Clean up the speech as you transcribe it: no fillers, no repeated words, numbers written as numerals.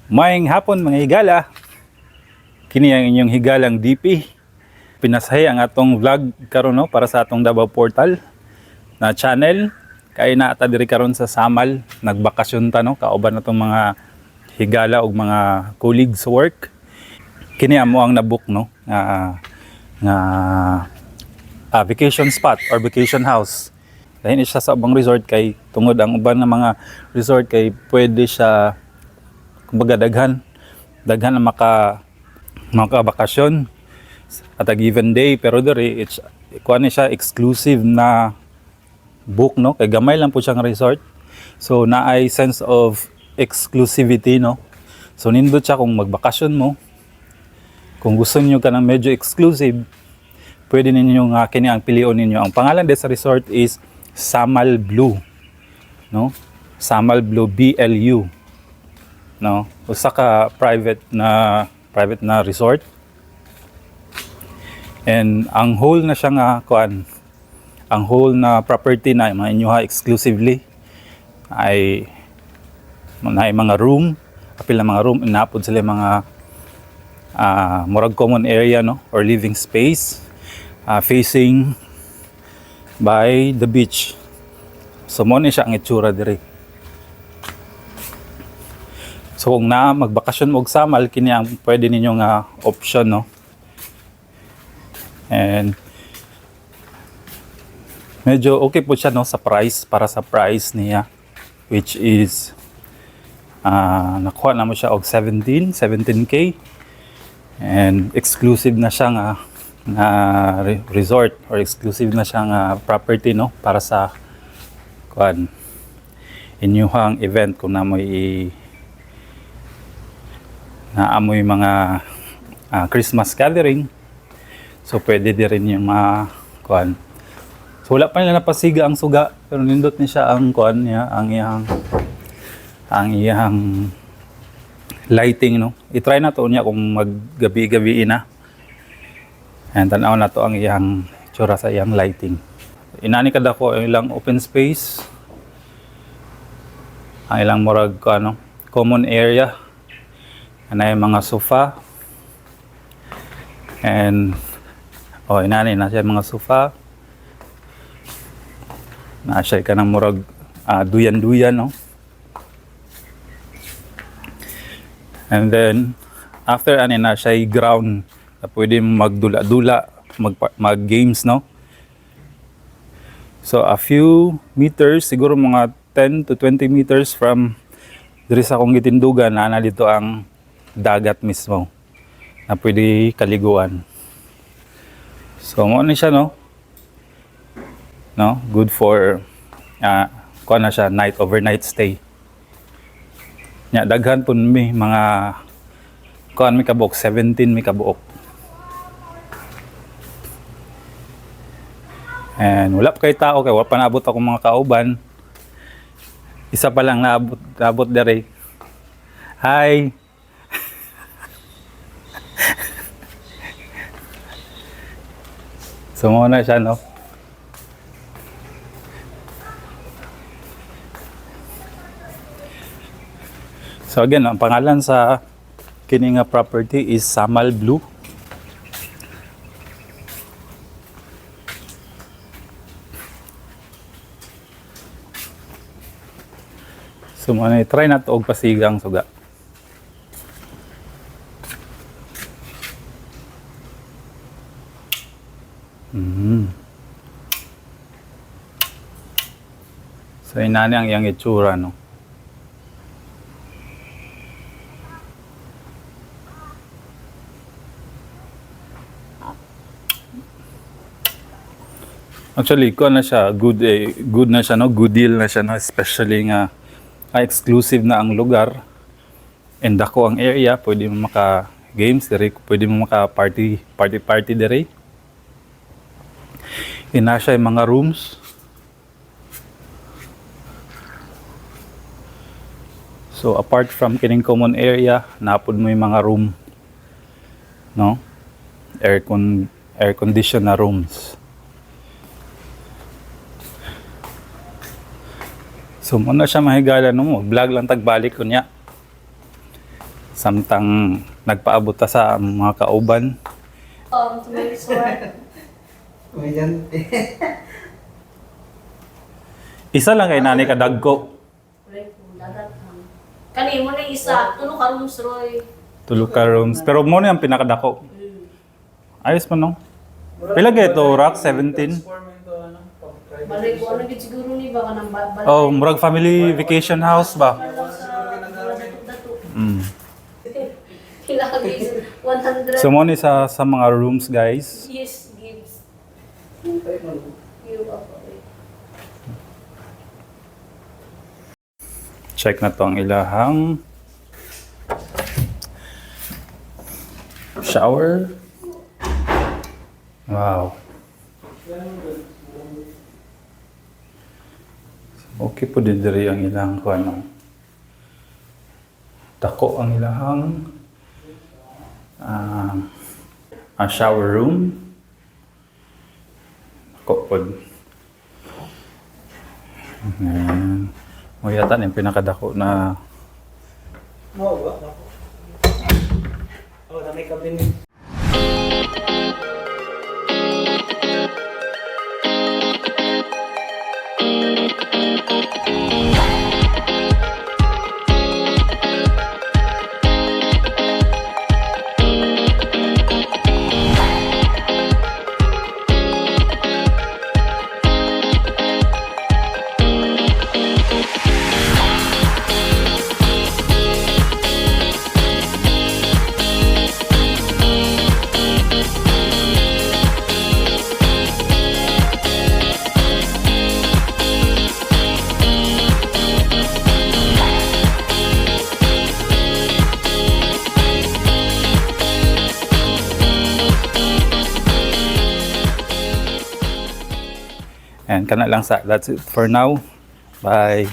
Maayong hapon mga higala. Kini ang inyong higalang DP. Pinasahay ang atong vlog karon no para sa atong Davao Portal na channel. Kay naa ta diri karon sa Samal, nagbakasyon ta no kauban natong mga higala ug mga colleagues sa work. Kini amo ang nabook no nga vacation spot or vacation house. Dahil siya sa ubang resort kay tungod ang uban nga mga resort kay pwede siya kumbaga daghan na makabakasyon at a given day, pero diri it's kuan ni siya exclusive na book no kay gamay lang po siyang resort, so naay sense of exclusivity no. So nindot siya kung magbakasyon mo, kung gusto niyo ka ng medyo exclusive, pwede ninyo nga kini ang pilion ninyo. Ang pangalan din sa resort is Samal Blue no, Samal Blue BLU no, usa ka private na resort. And ang whole na siya nga kuan, ang whole na property na mga inyo ha exclusively ay mga room, apil na mga room, inapod sila mga murag common area no or living space facing by the beach. So mo ni siya ang itsura diri. So kung na magbakasyon mo og Samal, kini ang pwede ninyo nga option no. And medyo okay po siya no sa price, para sa price niya, which is nakuha na mo siya og 17k, and exclusive na siya nga resort or exclusive na siya nga property no para sa kuan inyuhang event. Kung naamoy mga Christmas gathering, so pwede din rin yung mga kuan. So wala pa nila napasiga ang suga, pero nindot ni siya ang kuan niya, ang iyang lighting no. I-try na to niya kung maggabi-gabi na. And tanaw na to ang iyang tsura sa iyang lighting. Inani kada ko ang ilang open space, ang ilang murag common area, anay mga sofa, and inani na siya mga sofa, na siya ka ng murag duyan-duyan no. And then after ani na siya ground na pwede magdula-dula, mag-games no. So a few meters, siguro mga 10 to 20 meters from diri sa akong gitindugan, na dito ang dagat mismo na pwede kaliguan. So mo ni siya no, good for kuan na siya, overnight stay. Nya daghan pun mi mga kuan mi kabuok, 17 mi kabuok. And wala pa kay tao, kay wala pa naabot ako mga kauban. Isa pa lang naabot dere. Hi. So muna siya no. So again, ang pangalan sa kini nga property is Samal Blue. So muna try na to og pasigang suga. So inani ang iyang itsura no. Actually, ko na siya, good na siya no, good deal na siya no, especially nga exclusive na ang lugar and dako ang area, pwede mo maka games diri, pwede mo maka party diri. Ina siya yung mga rooms. So apart from kining common area, napod mo yung mga room no, air condition na rooms. So muna siya mahigala no mo, vlog lang tagbalik ko niya. Samtang nagpaabot ta sa mga kauban. To my resort. Komedyante. Isa lang kay nani kadagko. Right po, dagat lang. Kani mo na isa, tulo ka rooms, Roy. Tulog ka rooms. Pero mo na yung pinakadako. Ayos man no? Pila ga ito, Rock? 17? Balay ko, ano gid siguro ni ba ka ng balay? Oh, murag family vacation house ba? Ano sa dato. Mm. Hilagis, 100. So mo ni sa mga rooms guys. Yes, gives. You up, okay. Check na to ang ilahang shower. Wow. Okay po din diri ang ilahang kuano. Dako ang ilahang shower room. Dako po. Ayan. O yata yung pinakadako na Oo ba? Oh, na may cabinet. and kana lang sa that's it for now. Bye.